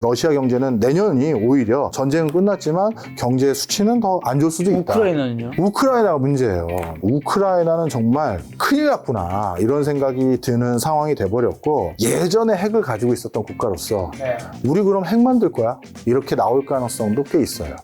러시아 경제는 내년이 오히려 전쟁은 끝났지만 경제 수치는 더 안 좋을 수도 있다. 우크라이나는요? 우크라이나가 문제예요. 우크라이나는 정말 큰일 났구나 이런 생각이 드는 상황이 돼버렸고, 예전에 핵을 가지고 있었던 국가로서 네. 우리 그럼 핵 만들 거야? 이렇게 나올 가능성도 꽤 있어요.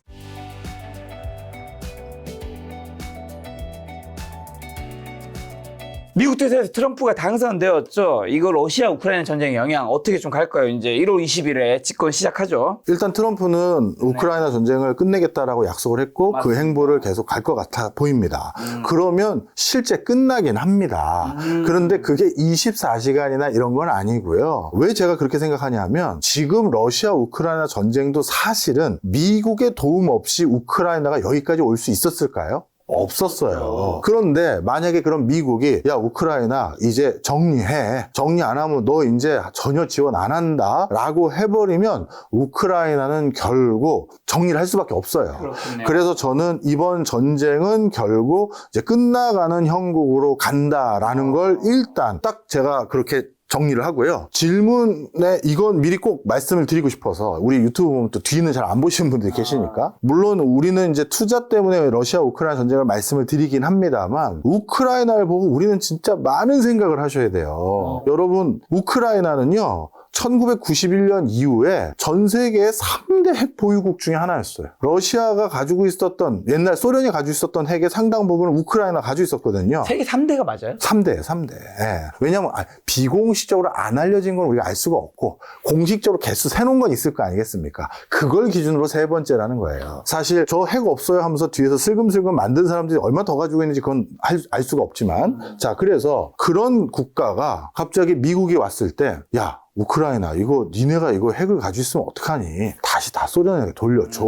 미국 대선에서 트럼프가 당선되었죠. 이거 러시아 우크라이나 전쟁 영향 어떻게 좀 갈까요? 이제 1월 20일에 집권 시작하죠. 일단 트럼프는 우크라이나 전쟁을 끝내겠다라고 약속을 했고 맞습니다. 그 행보를 계속 갈 것 같아 보입니다. 그러면 실제 끝나긴 합니다. 그런데 그게 24시간이나 이런 건 아니고요. 왜 제가 그렇게 생각하냐면, 지금 러시아 우크라이나 전쟁도 사실은 미국의 도움 없이 우크라이나가 여기까지 올 수 있었을까요? 없었어요. 그런데 만약에 그럼 미국이 야 우크라이나 이제 정리해, 정리 안 하면 너 이제 전혀 지원 안 한다 라고 해버리면 우크라이나는 결국 정리를 할 수밖에 없어요. 그렇겠네요. 그래서 저는 이번 전쟁은 결국 이제 끝나가는 형국으로 간다라는 걸 일단 딱 제가 그렇게 정리를 하고요. 질문에 이건 미리 꼭 말씀을 드리고 싶어서, 우리 유튜브 보면 또 뒤는 잘 안 보시는 분들이 계시니까, 물론 우리는 이제 투자 때문에 러시아 우크라이나 전쟁을 말씀을 드리긴 합니다만, 우크라이나를 보고 우리는 진짜 많은 생각을 하셔야 돼요. 여러분, 우크라이나는요 1991년 이후에 전 세계의 3대 핵 보유국 중에 하나였어요. 러시아가 가지고 있었던, 옛날 소련이 가지고 있었던 핵의 상당 부분을 우크라이나가 가지고 있었거든요. 세계 3대가 맞아요? 3대. 예. 왜냐면 비공식적으로 안 알려진 건 우리가 알 수가 없고, 공식적으로 개수 세놓은 건 있을 거 아니겠습니까? 그걸 기준으로 세 번째라는 거예요. 사실 저 핵 없어요 하면서 뒤에서 슬금슬금 만든 사람들이 얼마 더 가지고 있는지 그건 알 수가 없지만, 자, 그래서 그런 국가가 갑자기 미국이 왔을 때, 야, 우크라이나 이거 니네가 이거 핵을 가지고 있으면 어떡하니? 다시 다 소련에게 돌려줘.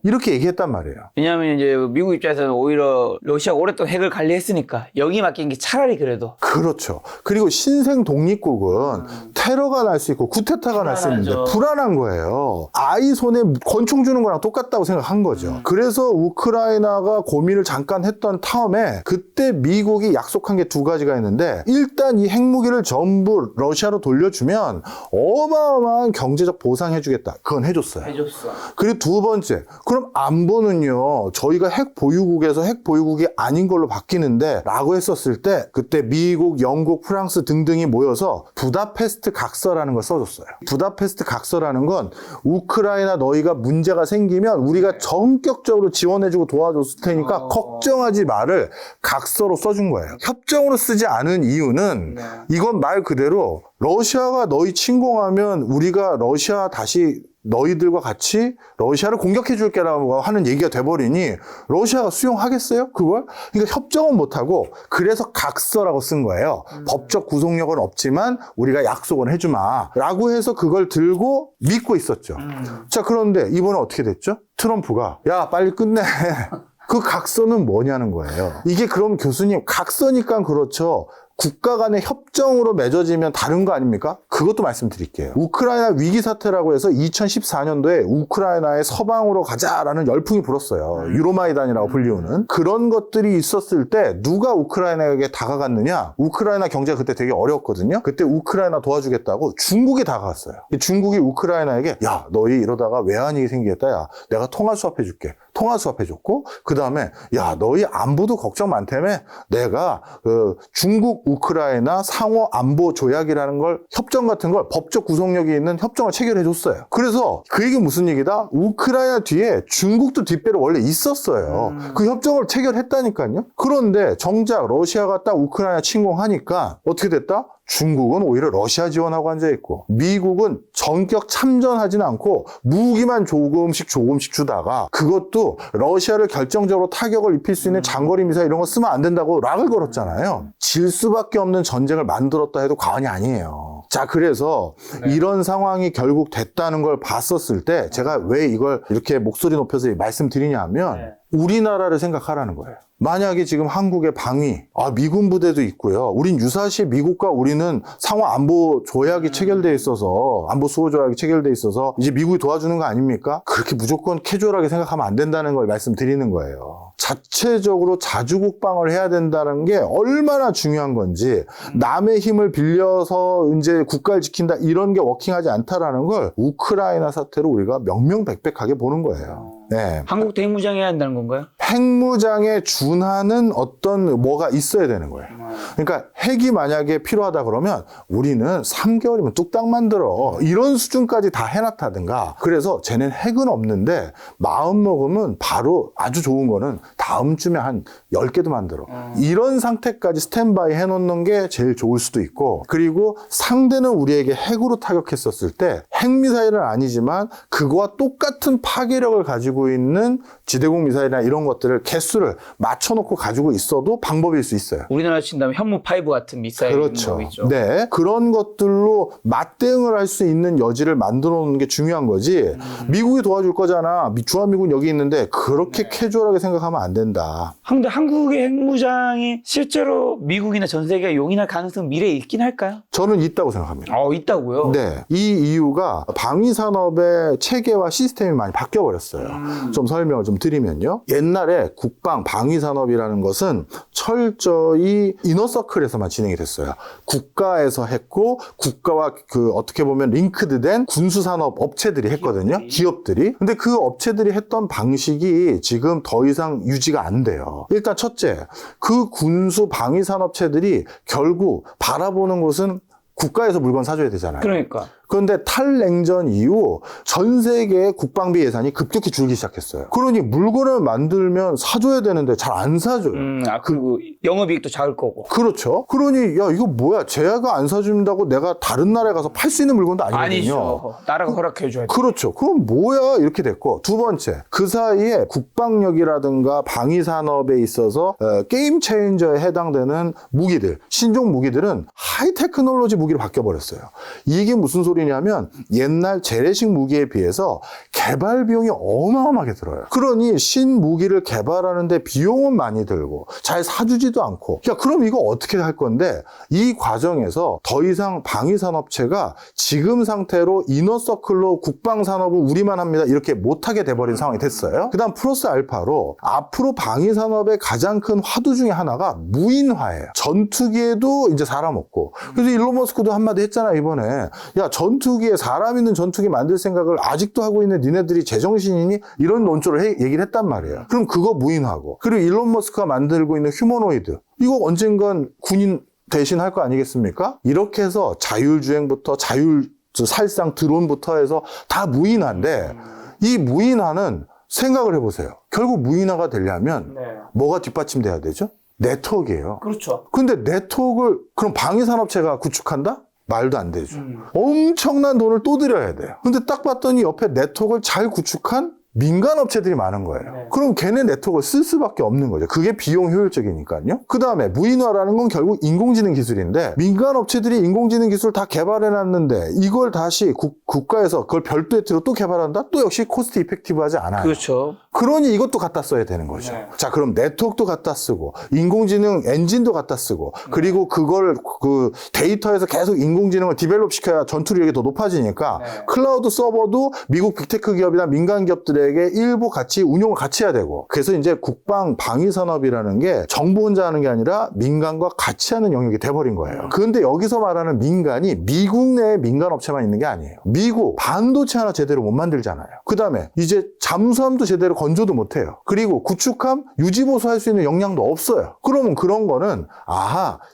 이렇게 얘기했단 말이에요. 왜냐하면 이제 미국 입장에서는 오히려 러시아가 오랫동안 핵을 관리했으니까 여기 맡긴 게 차라리 그래도. 그렇죠. 그리고 신생 독립국은 테러가 날 수 있고 쿠데타가 날 수 있는데 불안하죠. 불안한 거예요. 아이 손에 권총 주는 거랑 똑같다고 생각한 거죠. 그래서 우크라이나가 고민을 잠깐 했던 타임에 그때 미국이 약속한 게 두 가지가 있는데, 일단 이 핵무기를 전부 러시아로 돌려주면 어마어마한 경제적 보상해주겠다. 그건 해줬어요. 해줬어. 그리고 두 번째, 그럼 안보는요, 저희가 핵 보유국에서 핵 보유국이 아닌 걸로 바뀌는데 라고 했었을 때, 그때 미국, 영국, 프랑스 등등이 모여서 부다페스트 각서라는 걸 써줬어요. 부다페스트 각서라는 건 우크라이나 너희가 문제가 생기면 우리가 전격적으로 지원해주고 도와줬을 테니까 걱정하지 마를 각서로 써준 거예요. 협정으로 쓰지 않은 이유는 이건 말 그대로 러시아가 너희 침공하면 우리가 러시아 다시 너희들과 같이 러시아를 공격해 줄게라고 하는 얘기가 돼버리니 러시아가 수용하겠어요? 그걸? 그러니까 협정은 못하고 그래서 각서라고 쓴 거예요. 법적 구속력은 없지만 우리가 약속은 해주마 라고 해서 그걸 들고 믿고 있었죠. 자, 그런데 이번에 어떻게 됐죠? 트럼프가 야 빨리 끝내. 그 각서는 뭐냐는 거예요. 이게 그럼 교수님 각서니까 그렇죠. 국가 간의 협정으로 맺어지면 다른 거 아닙니까? 그것도 말씀드릴게요. 우크라이나 위기 사태라고 해서 2014년도에 우크라이나의 서방으로 가자라는 열풍이 불었어요. 유로마이단이라고 불리우는. 그런 것들이 있었을 때 누가 우크라이나에게 다가갔느냐? 우크라이나 경제가 그때 되게 어려웠거든요. 그때 우크라이나 도와주겠다고 중국이 다가갔어요. 중국이 우크라이나에게 야 너희 이러다가 외환위기 생기겠다. 야 내가 통화 수합해줄게. 통화 수합해줬고, 그 다음에 야 너희 안보도 걱정 많다며 내가 중국 우크라이나 상호 안보 조약이라는 걸, 협정 같은 걸, 법적 구속력이 있는 협정을 체결해줬어요. 그래서 그 얘기 무슨 얘기다? 우크라이나 뒤에 중국도 뒷배로 원래 있었어요. 그 협정을 체결했다니까요. 그런데 정작 러시아가 딱 우크라이나 침공하니까 어떻게 됐다? 중국은 오히려 러시아 지원하고 앉아있고, 미국은 전격 참전하지는 않고 무기만 조금씩 주다가, 그것도 러시아를 결정적으로 타격을 입힐 수 있는 장거리 미사일 이런 거 쓰면 안 된다고 락을 걸었잖아요. 질 수밖에 없는 전쟁을 만들었다 해도 과언이 아니에요. 자, 그래서 이런 상황이 결국 됐다는 걸 봤었을 때 제가 왜 이걸 이렇게 목소리 높여서 말씀드리냐면, 우리나라를 생각하라는 거예요. 만약에 지금 한국의 방위, 미군 부대도 있고요. 우린 유사시 미국과 우리는 상호 안보 조약이 체결돼 있어서, 안보 수호 조약이 체결돼 있어서 이제 미국이 도와주는 거 아닙니까? 그렇게 무조건 캐주얼하게 생각하면 안 된다는 걸 말씀드리는 거예요. 자체적으로 자주국방을 해야 된다는 게 얼마나 중요한 건지, 남의 힘을 빌려서 이제 국가를 지킨다 이런 게 워킹하지 않다라는 걸 우크라이나 사태로 우리가 명명백백하게 보는 거예요. 네. 한국도 핵무장 해야 한다는 건가요? 핵무장에 준하는 어떤 뭐가 있어야 되는 거예요. 그러니까 핵이 만약에 필요하다 그러면 우리는 3개월이면 뚝딱 만들어. 이런 수준까지 다 해놨다든가. 그래서 쟤는 핵은 없는데 마음 먹으면 바로 아주 좋은 거는 다음 주에 한 10개도 만들어. 이런 상태까지 스탠바이 해놓는 게 제일 좋을 수도 있고, 그리고 상대는 우리에게 핵으로 타격했었을 때 핵미사일은 아니지만 그거와 똑같은 파괴력을 가지고 있는 지대공 미사일이나 이런 것들을 개수를 맞춰놓고 가지고 있어도 방법일 수 있어요. 우리나라 친다면 현무5 같은 미사일 그렇죠. 있죠. 네, 그런 것들로 맞대응을 할 수 있는 여지를 만들어 놓는 게 중요한 거지. 미국이 도와줄 거잖아. 주한미군 여기 있는데 그렇게 캐주얼하게 생각하면 안 된다. 근데 한국의 핵무장이 실제로 미국이나 전 세계가 용인할 가능성 미래에 있긴 할까요? 저는 있다고 생각합니다. 있다고요? 네, 이 이유가 방위산업의 체계와 시스템이 많이 바뀌어버렸어요. 좀 설명을 좀 드리면요. 옛날에 국방, 방위산업이라는 것은 철저히 이너서클에서만 진행이 됐어요. 국가에서 했고, 국가와 어떻게 보면 링크드된 군수산업 업체들이 했거든요. 기업들이. 근데 그 업체들이 했던 방식이 지금 더 이상 유지가 안 돼요. 일단 첫째, 그 군수 방위산업체들이 결국 바라보는 곳은 국가에서 물건 사줘야 되잖아요. 그러니까. 그런데 탈냉전 이후 전 세계의 국방비 예산이 급격히 줄기 시작했어요. 그러니 물건을 만들면 사줘야 되는데 잘 안 사줘요. 그리고 영업이익도 작을 거고. 그렇죠. 그러니 야 이거 뭐야, 쟤가 안 사준다고 내가 다른 나라에 가서 팔 수 있는 물건도 아니거든요. 아니죠. 나라가 허락해줘야 돼. 그렇죠. 그럼 뭐야 이렇게 됐고, 두 번째, 그 사이에 국방력이라든가 방위산업에 있어서 게임 체인저에 해당되는 무기들, 신종 무기들은 하이 테크놀로지 무기로 바뀌어버렸어요. 이게 무슨 소리냐면 옛날 재래식 무기에 비해서 개발 비용이 어마어마하게 들어요. 그러니 신무기를 개발하는데 비용은 많이 들고 잘 사주지도 않고, 야 그럼 이거 어떻게 할 건데, 이 과정에서 더 이상 방위산업체가 지금 상태로 이너서클로 국방산업은 우리만 합니다 이렇게 못하게 돼버린 상황이 됐어요. 그 다음 플러스 알파로 앞으로 방위산업의 가장 큰 화두 중에 하나가 무인화예요. 전투기에도 이제 사람 없고, 그래서 일론 머스크도 한마디 했잖아 이번에. 야 전투기에 사람 있는 전투기 만들 생각을 아직도 하고 있는 니네들이 제정신이니? 이런 논조를 얘기를 했단 말이에요. 그럼 그거 무인화고, 그리고 일론 머스크가 만들고 있는 휴머노이드, 이거 언젠간 군인 대신 할 거 아니겠습니까? 이렇게 해서 자율주행부터 살상 드론부터 해서 다 무인화인데, 이 무인화는 생각을 해보세요. 결국 무인화가 되려면 뭐가 뒷받침돼야 되죠? 네트워크예요. 그렇죠. 근데 네트워크를 그럼 방위산업체가 구축한다? 말도 안 되죠. 엄청난 돈을 또 들여야 돼요. 근데 딱 봤더니 옆에 네트워크를 잘 구축한 민간 업체들이 많은 거예요. 그럼 걔네 네트워크를 쓸 수밖에 없는 거죠. 그게 비용 효율적이니까요. 그 다음에 무인화라는 건 결국 인공지능 기술인데, 민간 업체들이 인공지능 기술 다 개발해놨는데 이걸 다시 국가에서 그걸 별도의 틀로 또 개발한다? 또 역시 코스트 이펙티브하지 않아요. 그렇죠. 그러니 이것도 갖다 써야 되는 거죠. 자, 그럼 네트워크도 갖다 쓰고 인공지능 엔진도 갖다 쓰고, 그리고 그걸 데이터에서 계속 인공지능을 디벨롭 시켜야 전투력이 더 높아지니까 클라우드 서버도 미국 빅테크 기업이나 민간 기업들에게 일부 같이 운용을 같이 해야 되고, 그래서 이제 국방 방위산업이라는 게 정부 혼자 하는 게 아니라 민간과 같이 하는 영역이 돼버린 거예요. 그런데 여기서 말하는 민간이 미국 내에 민간 업체만 있는 게 아니에요. 미국 반도체 하나 제대로 못 만들잖아요. 그 다음에 이제 잠수함도 제대로 건조도 못해요. 그리고 구축함 유지보수할 수 있는 역량도 없어요. 그러면 그런 거는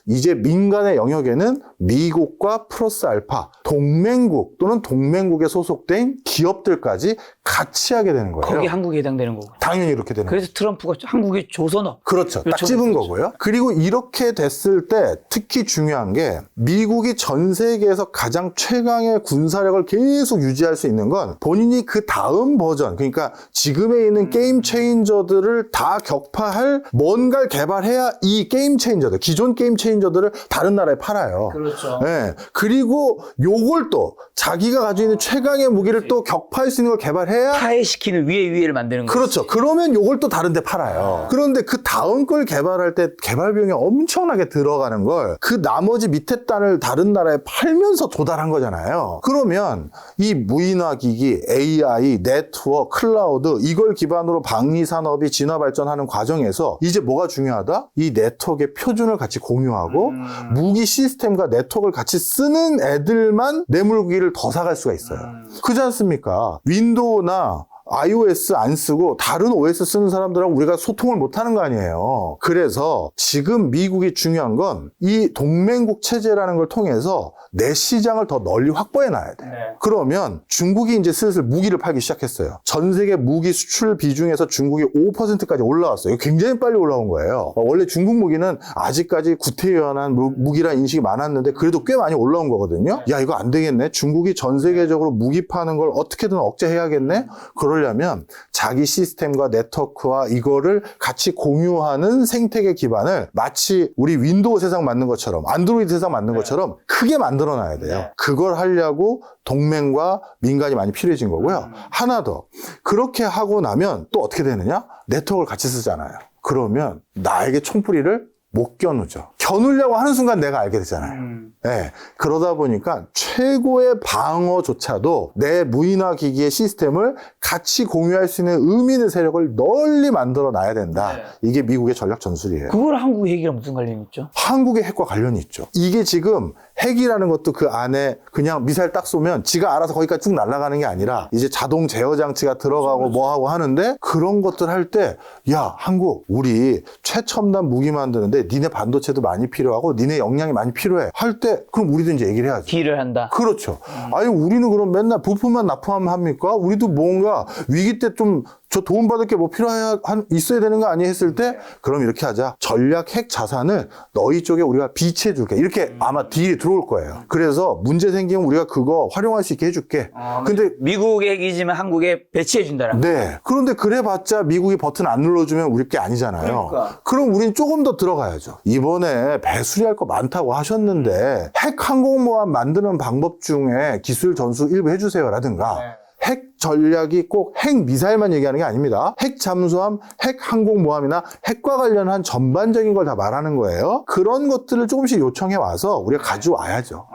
이제 민간의 영역에는 미국과 플러스 알파 동맹국 또는 동맹국에 소속된 기업들까지 같이 하게 되는 거예요. 거기 한국에 해당되는 거고. 당연히 이렇게 되는 거예요. 그래서 트럼프가 한국의 조선업. 그렇죠. 딱 집은 거고요. 그리고 이렇게 됐을 때 특히 중요한 게, 미국이 전 세계에서 가장 최강의 군사력을 계속 유지할 수 있는 건 본인이 그 다음 버전, 그러니까 지금에 있는 있는 게임 체인저들을 다 격파할 뭔가를 개발해야 이 게임 체인저들, 기존 게임 체인저들을 다른 나라에 팔아요. 그렇죠. 예. 그리고 요걸 또 자기가 가지고 있는 최강의 무기를 또 격파할 수 있는 걸 개발해야 타해시키는 위에를 만드는 거죠. 그렇죠. 그러면 요걸 또 다른 데 팔아요. 그런데 그 다음 걸 개발할 때 개발 비용이 엄청나게 들어가는 걸 그 나머지 밑에 단을 다른 나라에 팔면서 조달한 거잖아요. 그러면 이 무인화 기기, AI, 네트워크, 클라우드 이걸 기반으로 방위 산업이 진화 발전하는 과정에서 이제 뭐가 중요하다? 이 네트워크의 표준을 같이 공유하고 무기 시스템과 네트워크를 같이 쓰는 애들만 내 무기를 더 사갈 수가 있어요. 그렇지 않습니까? 윈도우나 iOS 안 쓰고 다른 OS 쓰는 사람들하고 우리가 소통을 못 하는 거 아니에요. 그래서 지금 미국이 중요한 건 이 동맹국 체제라는 걸 통해서 내 시장을 더 널리 확보해 놔야 돼. 네. 그러면 중국이 이제 슬슬 무기를 팔기 시작했어요. 전 세계 무기 수출 비중에서 중국이 5%까지 올라왔어요. 굉장히 빨리 올라온 거예요. 원래 중국 무기는 아직까지 구태의연한 무기라는 인식이 많았는데 그래도 꽤 많이 올라온 거거든요. 야, 이거 안 되겠네. 중국이 전 세계적으로 무기 파는 걸 어떻게든 억제해야겠네. 그러려면 자기 시스템과 네트워크와 이거를 같이 공유하는 생태계 기반을 마치 우리 윈도우 세상 만든 것처럼 안드로이드 세상 만든 것처럼 크게 만들어 놔야 돼요. 그걸 하려고 동맹과 민간이 많이 필요해진 거고요. 하나 더. 그렇게 하고 나면 또 어떻게 되느냐? 네트워크를 같이 쓰잖아요. 그러면 나에게 총뿌리를 못 겨누죠. 겨누려고 하는 순간 내가 알게 되잖아요. 네, 그러다 보니까 최고의 방어조차도 내 무인화 기기의 시스템을 같이 공유할 수 있는 의미 있는 세력을 널리 만들어 놔야 된다. 이게 미국의 전략 전술이에요. 그걸 한국 핵이랑 무슨 관련이 있죠? 한국의 핵과 관련이 있죠. 이게 지금 핵이라는 것도 그 안에 그냥 미사일 딱 쏘면 지가 알아서 거기까지 쭉 날아가는 게 아니라 이제 자동 제어 장치가 들어가고 뭐 하고 하는데 그런 것들 할 때 야, 한국 우리 최첨단 무기 만드는데 니네 반도체도 많이 필요하고 니네 역량이 많이 필요해 할 때 그럼 우리도 이제 얘기를 해야죠. 딜을 한다. 그렇죠. 아니 우리는 그럼 맨날 부품만 납품하면 합니까? 우리도 뭔가 위기 때 좀 저 도움받을 게 뭐 있어야 되는 거 아니 했을 때 그럼 이렇게 하자. 전략 핵 자산을 너희 쪽에 우리가 비치해 줄게. 이렇게 아마 딜이 들어올 거예요. 그래서 문제 생기면 우리가 그거 활용할 수 있게 해줄게. 근데 미국의 핵이지만 한국에 배치해 준다라. 네. 그런데 그래봤자 미국이 버튼 안 눌러주면 우리 게 아니잖아요. 그러니까. 그럼 우린 조금 더 들어가야죠. 이번에 배수리할 거 많다고 하셨는데 핵 항공모함 만드는 방법 중에 기술 전수 일부 해주세요라든가 핵 전략이 꼭 핵 미사일만 얘기하는 게 아닙니다. 핵 잠수함, 핵 항공모함이나 핵과 관련한 전반적인 걸 다 말하는 거예요. 그런 것들을 조금씩 요청해 와서 우리가 가져와야죠.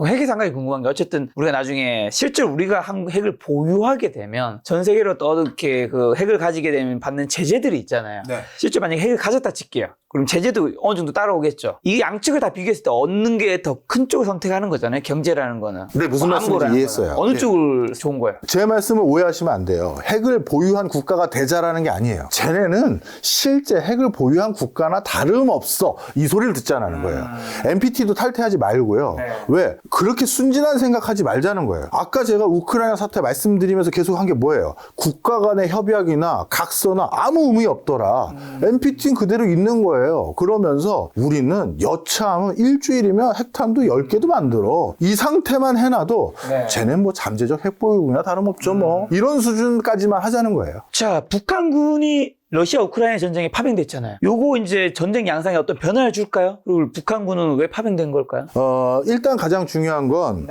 핵의 상당히 궁금한 게 어쨌든 우리가 나중에 실제로 우리가 핵을 보유하게 되면 전 세계로 또 이렇게 그 핵을 가지게 되면 받는 제재들이 있잖아요. 실제 만약에 핵을 가졌다 칠게요. 그럼 제재도 어느 정도 따라오겠죠. 이 양측을 다 비교했을 때 얻는 게 더 큰 쪽을 선택하는 거잖아요. 경제라는 거는. 네, 무슨 말씀인지 이해했어요. 어느 쪽을 좋은 거예요? 제 말씀을 오해하시면 안 돼요. 핵을 보유한 국가가 되자라는 게 아니에요. 쟤네는 실제 핵을 보유한 국가나 다름없어. 이 소리를 듣자는 거예요. NPT도 탈퇴하지 말고요. 왜? 그렇게 순진한 생각하지 말자는 거예요. 아까 제가 우크라이나 사태 말씀드리면서 계속 한 게 뭐예요? 국가 간의 협약이나 각서나 아무 의미 없더라. NPT는 그대로 있는 거예요. 그러면서 우리는 여차하면 일주일이면 핵탄두 10개도 만들어. 이 상태만 해놔도 쟤는 뭐 잠재적 핵보유국이나 다름없죠 뭐. 이런 수준까지만 하자는 거예요. 자, 북한군이 러시아 우크라이나 전쟁에 파병됐잖아요. 요거 이제 전쟁 양상에 어떤 변화를 줄까요? 그리고 북한군은 왜 파병된 걸까요? 일단 가장 중요한 건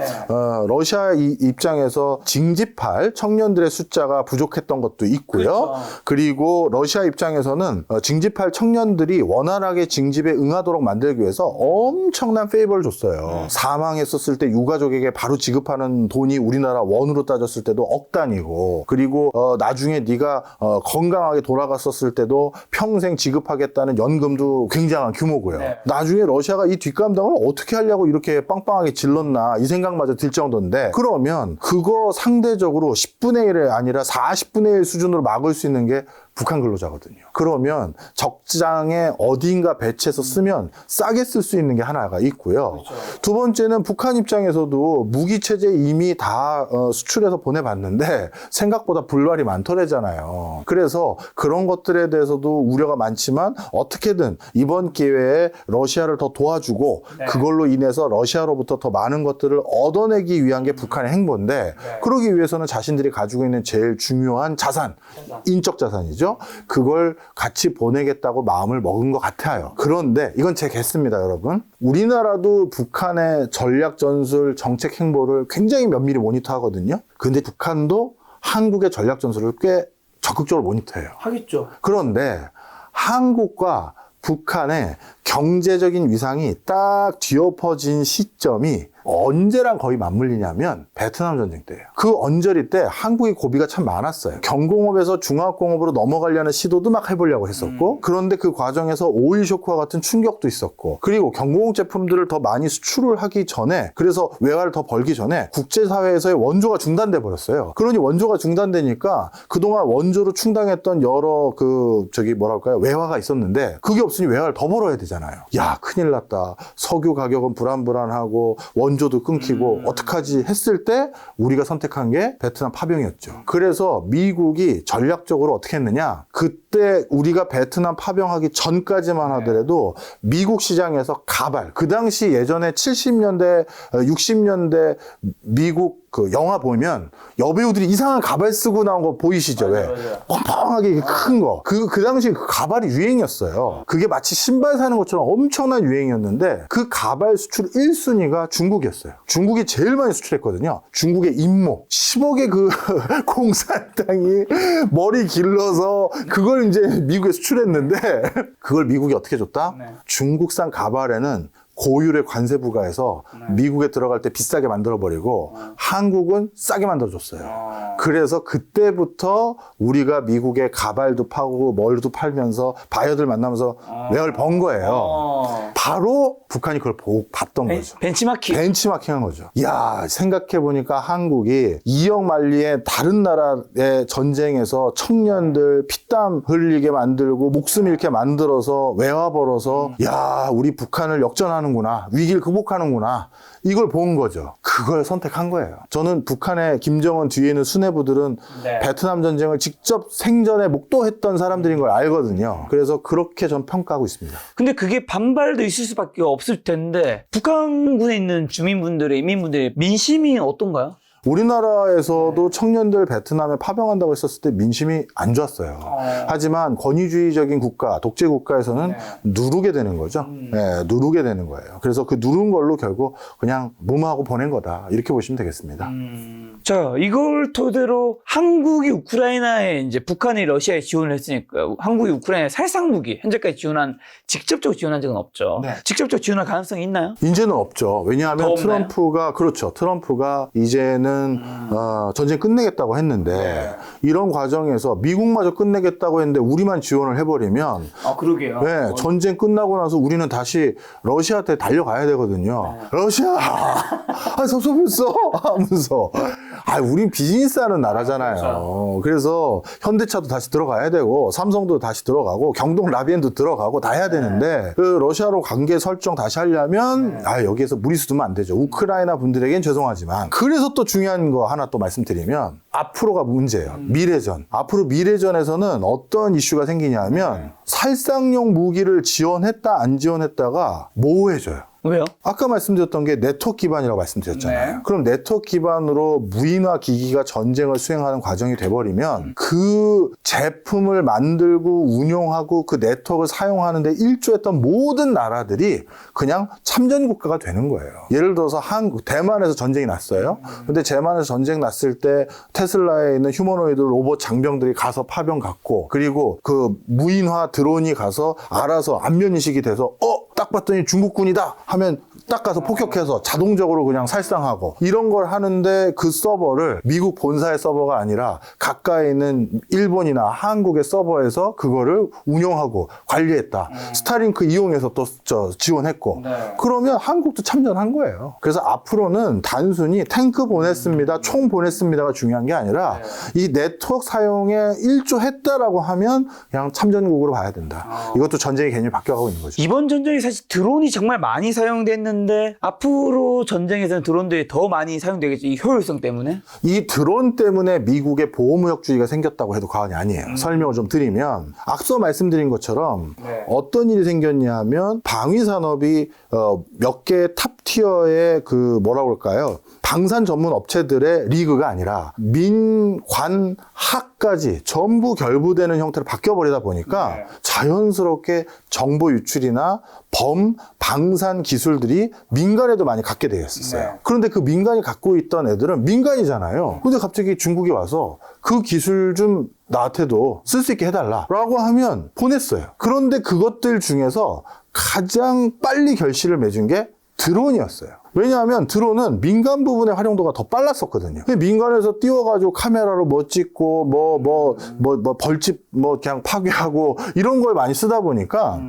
러시아 입장에서 징집할 청년들의 숫자가 부족했던 것도 있고요. 그렇죠. 그리고 러시아 입장에서는 징집할 청년들이 원활하게 징집에 응하도록 만들기 위해서 엄청난 페이버를 줬어요. 사망했었을 때 유가족에게 바로 지급하는 돈이 우리나라 원으로 따졌을 때도 억 단위고, 그리고 나중에 네가 건강하게 돌아갔었을 때도 평생 지급하겠다는 연금도 굉장한 규모고요. 나중에 러시아가 이 뒷감당을 어떻게 하려고 이렇게 빵빵하게 질렀나 이 생각마저 들 정도인데, 그러면 그거 상대적으로 10분의 1이 아니라 40분의 1 수준으로 막을 수 있는 게 북한 근로자거든요. 그러면 적장에 어딘가 배치해서 쓰면 싸게 쓸 수 있는 게 하나가 있고요. 그렇죠. 두 번째는 북한 입장에서도 무기 체제 이미 다 수출해서 보내봤는데 생각보다 불발이 많더래잖아요. 그래서 그런 것들에 대해서도 우려가 많지만 어떻게든 이번 기회에 러시아를 더 도와주고 네. 그걸로 인해서 러시아로부터 더 많은 것들을 얻어내기 위한 게 북한의 행보인데 네. 그러기 위해서는 자신들이 가지고 있는 제일 중요한 자산, 인적 자산이죠. 그걸 같이 보내겠다고 마음을 먹은 것 같아요. 그런데 이건 제 개수입니다, 여러분. 우리나라도 북한의 전략 전술 정책 행보를 굉장히 면밀히 모니터하거든요. 근데 북한도 한국의 전략 전술을 꽤 적극적으로 모니터해요. 하겠죠. 그런데 한국과 북한의 경제적인 위상이 딱 뒤엎어진 시점이 언제랑 거의 맞물리냐면 베트남 전쟁 때예요. 그 언저리 때 한국이 고비가 참 많았어요. 경공업에서 중화공업으로 넘어가려는 시도도 막 해보려고 했었고 그런데 그 과정에서 오일 쇼크와 같은 충격도 있었고 그리고 경공업 제품들을 더 많이 수출을 하기 전에 그래서 외화를 더 벌기 전에 국제사회에서의 원조가 중단돼 버렸어요. 그러니 원조가 중단되니까 그동안 원조로 충당했던 여러 외화가 있었는데 그게 없으니 외화를 더 벌어야 되잖아요. 야, 큰일 났다. 석유 가격은 불안불안하고 원조도 끊기고 어떡하지 했을 때 우리가 선택한 게 베트남 파병이었죠. 그래서 미국이 전략적으로 어떻게 했느냐. 그때 우리가 베트남 파병하기 전까지만 하더라도 미국 시장에서 가발, 그 당시 예전에 70년대, 60년대 미국 그 영화 보면 여배우들이 이상한 가발 쓰고 나온 거 보이시죠? 왜? 뻥뻥하게 큰 거. 그 당시 그 가발이 유행이었어요. 그게 마치 신발 사는 것처럼 엄청난 유행이었는데 그 가발 수출 1순위가 중국이었어요. 중국이 제일 많이 수출했거든요. 중국의 임모. 10억의 그 공산당이 머리 길러서 그걸 이제 미국에 수출했는데 그걸 미국이 어떻게 줬다? 네. 중국산 가발에는 고율의 관세 부과해서 미국에 들어갈 때 비싸게 만들어버리고 한국은 싸게 만들어줬어요. 그래서 그때부터 우리가 미국에 가발도 파고 뭘도 팔면서 바이어들 만나면서 외화를 번 거예요. 바로 북한이 그걸 봤던 거죠. 벤치마킹한 거죠. 이야, 생각해보니까 한국이 2억 만리의 다른 나라의 전쟁에서 청년들 피땀 흘리게 만들고 목숨 잃게 만들어서 외화 벌어서 야, 우리 북한을 역전하는구나. 위기를 극복하는구나. 이걸 본 거죠. 그걸 선택한 거예요. 저는 북한의 김정은 뒤에 있는 수뇌부들은 네. 베트남 전쟁을 직접 생전에 목도했던 사람들인 걸 알거든요. 그래서 그렇게 전 평가하고 있습니다. 근데 그게 반발도 있을 수밖에 없을 텐데 북한군에 있는 주민분들의 이민분들의 민심이 어떤가요? 우리나라에서도 청년들 베트남에 파병한다고 했었을 때 민심이 안 좋았어요. 하지만 권위주의적인 국가, 독재 국가에서는 누르게 되는 거죠. 네, 누르게 되는 거예요. 그래서 그 누른 걸로 결국 그냥 무마하고 보낸 거다. 이렇게 보시면 되겠습니다. 자, 이걸 토대로 한국이 우크라이나에 이제 북한이 러시아에 지원을 했으니까 한국이 우크라이나에 살상무기 현재까지 직접적으로 지원한 적은 없죠. 네. 직접적으로 지원할 가능성이 있나요? 이제는 없죠. 왜냐하면 트럼프가 이제는 전쟁 끝내겠다고 했는데 이런 과정에서 미국마저 끝내겠다고 했는데 우리만 지원을 해버리면 그러게요. 네, 전쟁 끝나고 나서 우리는 다시 러시아한테 달려가야 되거든요. 러시아! 섭섭했어! 하면서. 우린 비즈니스 하는 나라잖아요. 그래서 현대차도 다시 들어가야 되고, 삼성도 다시 들어가고, 경동 라비엔도 들어가고, 다 해야 되는데, 그 러시아로 관계 설정 다시 하려면, 여기에서 무리수 두면 안 되죠. 우크라이나 분들에겐 죄송하지만. 그래서 또 중요한 거 하나 또 말씀드리면, 앞으로가 문제예요. 미래전. 앞으로 미래전에서는 어떤 이슈가 생기냐면, 살상용 무기를 지원했다, 안 지원했다가 모호해져요. 왜요? 아까 말씀드렸던 게 네트워크 기반이라고 말씀드렸잖아요. 그럼 네트워크 기반으로 무인화 기기가 전쟁을 수행하는 과정이 돼버리면 그 제품을 만들고 운용하고 그 네트워크를 사용하는데 일조했던 모든 나라들이 그냥 참전 국가가 되는 거예요. 예를 들어서 대만에서 전쟁이 났어요. 근데 대만에서 전쟁 났을 때 테슬라에 있는 휴머노이드 로봇 장병들이 가서 파병 갔고 그리고 그 무인화 드론이 가서 알아서 안면 인식이 돼서 딱 봤더니 중국군이다 하면 딱 가서 폭격해서 자동적으로 그냥 살상하고 이런 걸 하는데 그 서버를 미국 본사의 서버가 아니라 가까이 있는 일본이나 한국의 서버에서 그거를 운영하고 관리했다. 스타링크 이용해서 또 지원했고 그러면 한국도 참전한 거예요. 그래서 앞으로는 단순히 탱크 보냈습니다, 총 보냈습니다가 중요한 게 아니라 이 네트워크 사용에 일조했다라고 하면 그냥 참전국으로 봐야 된다. 이것도 전쟁의 개념이 바뀌어가고 있는 거죠. 이번 전쟁이 사실 드론이 정말 많이 사용됐는데 앞으로 전쟁에서는 드론들이 더 많이 사용되겠죠. 이 효율성 때문에. 이 드론 때문에 미국의 보호무역주의가 생겼다고 해도 과언이 아니에요. 설명을 좀 드리면 앞서 말씀드린 것처럼 어떤 일이 생겼냐 하면 방위산업이 몇 개의 탑티어의 그 뭐라고 그럴까요? 방산 전문 업체들의 리그가 아니라 민, 관, 학까지 전부 결부되는 형태로 바뀌어버리다 보니까 자연스럽게 정보 유출이나 방산 기술들이 민간에도 많이 갖게 되었어요. 그런데 그 민간이 갖고 있던 애들은 민간이잖아요. 근데 갑자기 중국이 와서 그 기술 좀 나한테도 쓸 수 있게 해달라라고 하면 보냈어요. 그런데 그것들 중에서 가장 빨리 결실을 맺은 게 드론이었어요. 왜냐하면 드론은 민간 부분의 활용도가 더 빨랐었거든요. 민간에서 띄워가지고 카메라로 뭐 찍고 벌집 그냥 파괴하고 이런 걸 많이 쓰다 보니까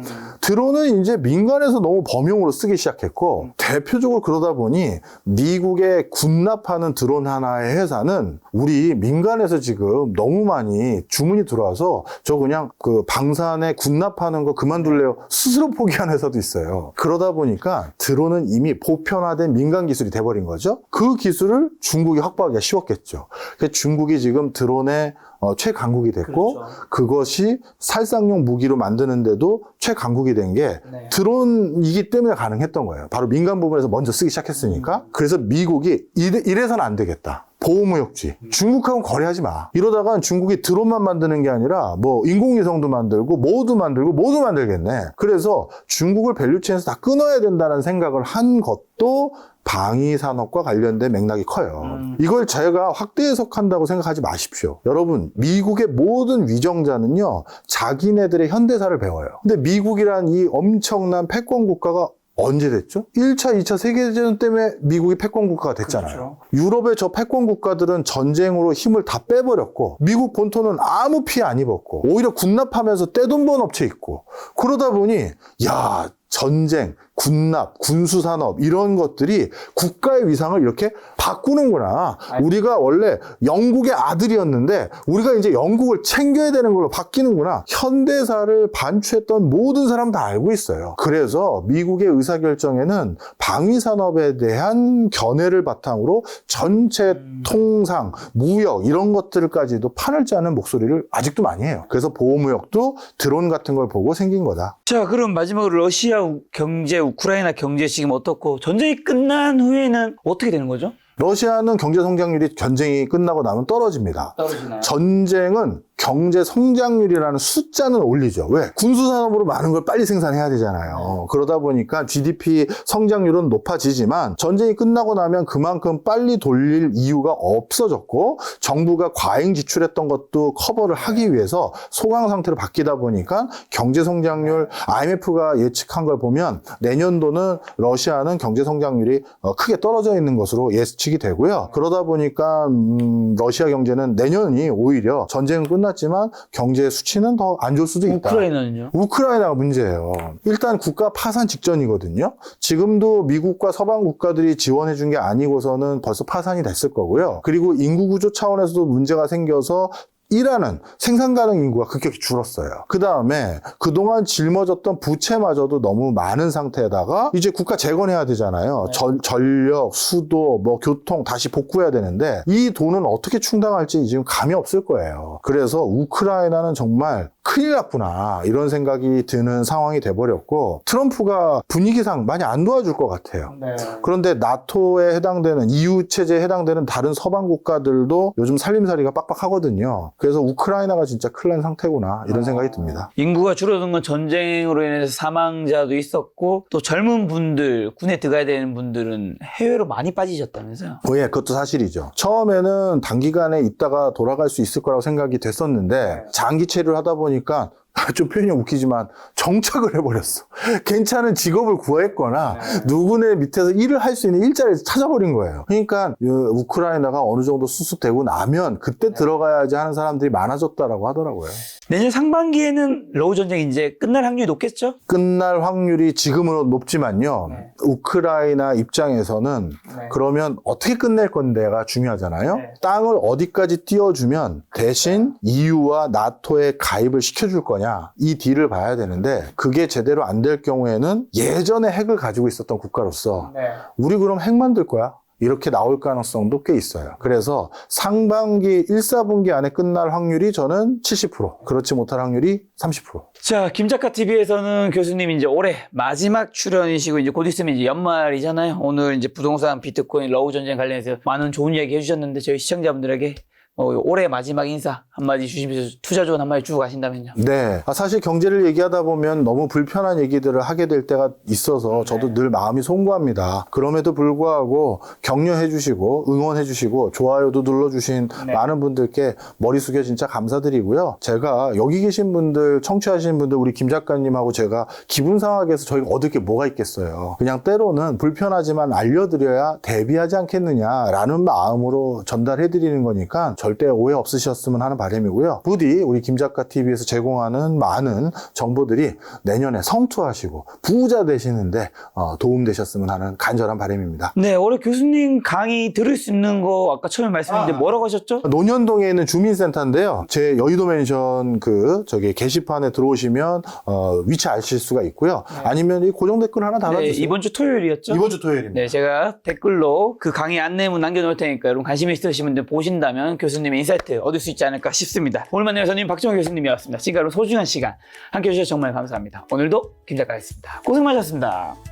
드론은 이제 민간에서 너무 범용으로 쓰기 시작했고 대표적으로 그러다 보니 미국에 군납하는 드론 하나의 회사는 우리 민간에서 지금 너무 많이 주문이 들어와서 저 그냥 그 방산에 군납하는 거 그만둘래요. 스스로 포기한 회사도 있어요. 그러다 보니까 드론은 이미 보편화된 민간 기술이 돼버린 거죠. 그 기술을 중국이 확보하기가 쉬웠겠죠. 그래서 중국이 지금 드론의 최강국이 됐고 그것이 살상용 무기로 만드는데도 최강국이 된 게 드론이기 때문에 가능했던 거예요. 바로 민간 부분에서 먼저 쓰기 시작했으니까. 그래서 미국이 이래서는 안 되겠다. 보호무역주의. 중국하고는 거래하지 마. 이러다가 중국이 드론만 만드는 게 아니라 뭐 인공위성도 만들고 모두 만들겠네. 그래서 중국을 밸류체인에서 다 끊어야 된다는 생각을 한 것도 방위산업과 관련된 맥락이 커요. 이걸 제가 확대 해석한다고 생각하지 마십시오. 여러분, 미국의 모든 위정자는요, 자기네들의 현대사를 배워요. 근데 미국이란 이 엄청난 패권 국가가 언제 됐죠? 1차, 2차 세계대전 때문에 미국이 패권 국가가 됐잖아요. 유럽의 저 패권 국가들은 전쟁으로 힘을 다 빼버렸고 미국 본토는 아무 피해 안 입었고 오히려 군납하면서 떼돈 번 업체 있고 그러다 보니 야 전쟁, 군납, 군수산업 이런 것들이 국가의 위상을 이렇게 바꾸는구나. 우리가 원래 영국의 아들이었는데 우리가 이제 영국을 챙겨야 되는 걸로 바뀌는구나. 현대사를 반추했던 모든 사람 다 알고 있어요. 그래서 미국의 의사결정에는 방위산업에 대한 견해를 바탕으로 전체 통상, 무역 이런 것들까지도 판을 짜는 목소리를 아직도 많이 해요. 그래서 보호무역도 드론 같은 걸 보고 생긴 거다. 자, 그럼 마지막으로 러시아 경제, 우크라이나 경제 지금 어떻고 전쟁이 끝난 후에는 어떻게 되는 거죠? 러시아는 경제 성장률이 전쟁이 끝나고 나면 떨어집니다. 떨어지나요? 전쟁은 경제 성장률이라는 숫자는 올리죠. 왜? 군수산업으로 많은 걸 빨리 생산해야 되잖아요. 그러다 보니까 GDP 성장률은 높아지지만 전쟁이 끝나고 나면 그만큼 빨리 돌릴 이유가 없어졌고 정부가 과잉 지출했던 것도 커버를 하기 위해서 소강 상태로 바뀌다 보니까 경제 성장률 IMF가 예측한 걸 보면 내년도는 러시아는 경제 성장률이 크게 떨어져 있는 것으로 예측이 되고요. 그러다 보니까 러시아 경제는 내년이 오히려 전쟁은 끝났지만 경제 수치는 더 안 좋을 수도 있다. 우크라이나는요? 우크라이나가 문제예요. 일단 국가 파산 직전이거든요. 지금도 미국과 서방 국가들이 지원해 준 게 아니고서는 벌써 파산이 됐을 거고요. 그리고 인구 구조 차원에서도 문제가 생겨서 일하는 생산 가능 인구가 급격히 줄었어요. 그 다음에 그동안 짊어졌던 부채마저도 너무 많은 상태에다가 이제 국가 재건해야 되잖아요. 전력, 수도, 교통 다시 복구해야 되는데 이 돈은 어떻게 충당할지 지금 감이 없을 거예요. 그래서 우크라이나는 정말 큰일 났구나 이런 생각이 드는 상황이 돼버렸고 트럼프가 분위기상 많이 안 도와줄 것 같아요. 그런데 나토에 해당되는 EU 체제에 해당되는 다른 서방 국가들도 요즘 살림살이가 빡빡하거든요. 그래서 우크라이나가 진짜 큰일 난 상태구나 이런 생각이 듭니다. 인구가 줄어든 건 전쟁으로 인해서 사망자도 있었고 또 젊은 분들, 군에 들어가야 되는 분들은 해외로 많이 빠지셨다면서요? 예, 그것도 사실이죠. 처음에는 단기간에 있다가 돌아갈 수 있을 거라고 생각이 됐었는데 장기 체류를 하다 보니까 좀 표현이 웃기지만 정착을 해버렸어. 괜찮은 직업을 구했거나 누구네 밑에서 일을 할 수 있는 일자리를 찾아버린 거예요. 그러니까 우크라이나가 어느 정도 수습되고 나면 그때 들어가야지 하는 사람들이 많아졌다라고 하더라고요. 내년 상반기에는 러우 전쟁이 이제 끝날 확률이 높겠죠? 끝날 확률이 지금은 높지만요. 우크라이나 입장에서는 그러면 어떻게 끝낼 건데가 중요하잖아요. 땅을 어디까지 띄워주면 대신 EU와 나토에 가입을 시켜줄 거냐, 이 딜을 봐야 되는데 그게 제대로 안 될 경우에는 예전에 핵을 가지고 있었던 국가로서 우리 그럼 핵 만들 거야? 이렇게 나올 가능성도 꽤 있어요. 그래서 상반기 1, 4분기 안에 끝날 확률이 저는 70%, 그렇지 못할 확률이 30%. 자, 김작가 TV에서는 교수님이 이제 올해 마지막 출연이시고 이제 곧 있으면 이제 연말이잖아요. 오늘 이제 부동산, 비트코인, 러우 전쟁 관련해서 많은 좋은 이야기 해주셨는데 저희 시청자분들에게 올해 마지막 인사 한마디 주시면서 투자 조언 한마디 주고 가신다면요. 네. 사실 경제를 얘기하다 보면 너무 불편한 얘기들을 하게 될 때가 있어서 저도 늘 마음이 송구합니다. 그럼에도 불구하고 격려해 주시고 응원해 주시고 좋아요도 눌러주신 많은 분들께 머리 숙여 진짜 감사드리고요. 제가 여기 계신 분들, 청취하시는 분들, 우리 김 작가님하고 제가 기분 상하게 해서 저희가 얻을 게 뭐가 있겠어요. 그냥 때로는 불편하지만 알려드려야 대비하지 않겠느냐라는 마음으로 전달해 드리는 거니까 절대 오해 없으셨으면 하는 바람이고요. 부디 우리 김작가 TV에서 제공하는 많은 정보들이 내년에 성투하시고 부자 되시는데 도움 되셨으면 하는 간절한 바람입니다. 네, 올해 교수님 강의 들을 수 있는 거 아까 처음에 말씀드렸는데 뭐라고 하셨죠? 논현동에 있는 주민센터인데요. 제 여의도 맨션 게시판에 들어오시면 위치 아실 수가 있고요. 아니면 이 고정 댓글 하나 달아주세요. 네, 이번 주 토요일이었죠? 이번 주 토요일입니다. 네, 제가 댓글로 그 강의 안내문 남겨놓을 테니까 여러분 관심 있으신 분들 보신다면 교수님의 인사이트 얻을 수 있지 않을까 싶습니다. 오늘 만난 교수님 박정호 교수님이었습니다. 지금까지 소중한 시간 함께 해주셔서 정말 감사합니다. 오늘도 김 작가였습니다. 고생 많으셨습니다.